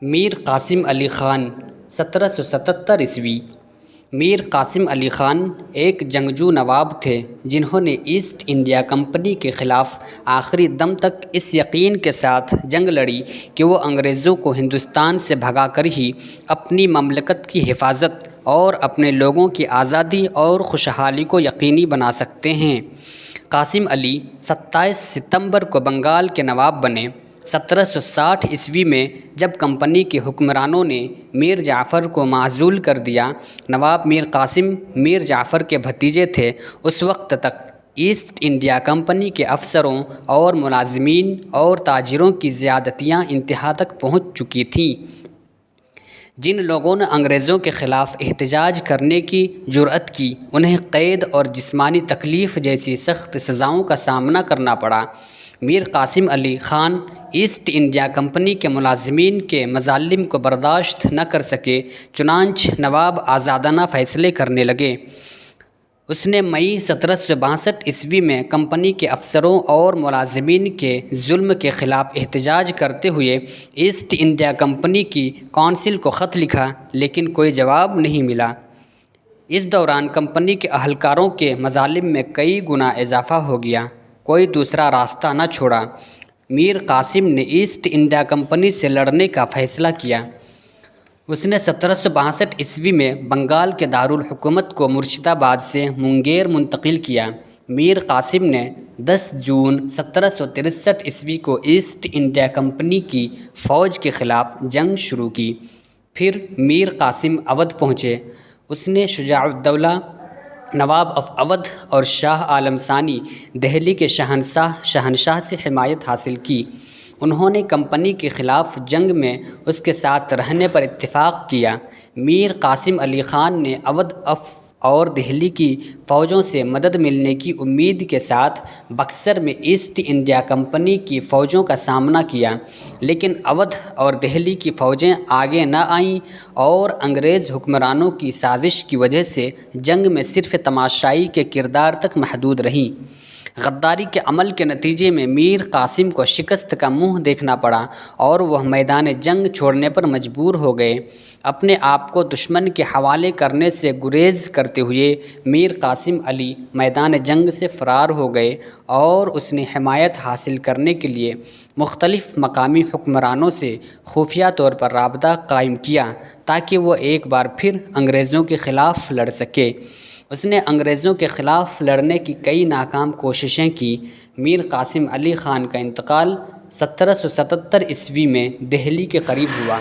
میر قاسم علی خان 1777 ء۔ میر قاسم علی خان ایک جنگجو نواب تھے جنہوں نے ایسٹ انڈیا کمپنی کے خلاف آخری دم تک اس یقین کے ساتھ جنگ لڑی کہ وہ انگریزوں کو ہندوستان سے بھگا کر ہی اپنی مملکت کی حفاظت اور اپنے لوگوں کی آزادی اور خوشحالی کو یقینی بنا سکتے ہیں۔ قاسم علی 27 ستمبر کو بنگال کے نواب بنے۔ 1760 ء میں جب کمپنی کے حکمرانوں نے میر جعفر کو معزول کر دیا، نواب میر قاسم میر جعفر کے بھتیجے تھے، اس وقت تک ایسٹ انڈیا کمپنی کے افسروں اور ملازمین اور تاجروں کی زیادتیاں انتہا تک پہنچ چکی تھیں۔ جن لوگوں نے انگریزوں کے خلاف احتجاج کرنے کی جرأت کی، انہیں قید اور جسمانی تکلیف جیسی سخت سزاؤں کا سامنا کرنا پڑا۔ Mir Qasim Ali Khan East India company کے ملازمین کے مظالم کو برداشت نہ کر سکے، چنانچہ نواب آزادانہ فیصلے کرنے لگے۔ اس نے مئی 1762 میں کمپنی کے افسروں اور ملازمین کے ظلم کے خلاف احتجاج کرتے ہوئے ایسٹ انڈیا کمپنی کی کونسل کو خط لکھا، لیکن کوئی جواب نہیں ملا۔ اس دوران کمپنی کے اہلکاروں کے مظالم میں کئی گنا اضافہ ہو گیا۔ کوئی دوسرا راستہ نہ چھوڑا۔ میر قاسم نے ایسٹ انڈیا کمپنی سے لڑنے کا فیصلہ کیا۔ اس نے 1762 میں بنگال کے دارالحکومت کو مرشد آباد سے مونگیر منتقل کیا۔ میر قاسم نے 10 جون 1763 کو ایسٹ انڈیا کمپنی کی فوج کے خلاف جنگ شروع کی۔ پھر میر قاسم اودھ پہنچے۔ اس نے شجاع الدولہ نواب آف اودھ اور شاہ عالم ثانی دہلی کے شہنشاہ سے حمایت حاصل کی۔ انہوں نے کمپنی کے خلاف جنگ میں اس کے ساتھ رہنے پر اتفاق کیا۔ میر قاسم علی خان نے اودھ اور دہلی کی فوجوں سے مدد ملنے کی امید کے ساتھ بکسر میں ایسٹ انڈیا کمپنی کی فوجوں کا سامنا کیا، لیکن اودھ اور دہلی کی فوجیں آگے نہ آئیں اور انگریز حکمرانوں کی سازش کی وجہ سے جنگ میں صرف تماشائی کے کردار تک محدود رہیں۔ غداری کے عمل کے نتیجے میں میر قاسم کو شکست کا منہ دیکھنا پڑا اور وہ میدان جنگ چھوڑنے پر مجبور ہو گئے۔ اپنے آپ کو دشمن کے حوالے کرنے سے گریز کرتے ہوئے میر قاسم علی میدان جنگ سے فرار ہو گئے اور اس نے حمایت حاصل کرنے کے لیے مختلف مقامی حکمرانوں سے خفیہ طور پر رابطہ قائم کیا تاکہ وہ ایک بار پھر انگریزوں کے خلاف لڑ سکے۔ اس نے انگریزوں کے خلاف لڑنے کی کئی ناکام کوششیں کی۔ میر قاسم علی خان کا انتقال 1777 ء میں دہلی کے قریب ہوا۔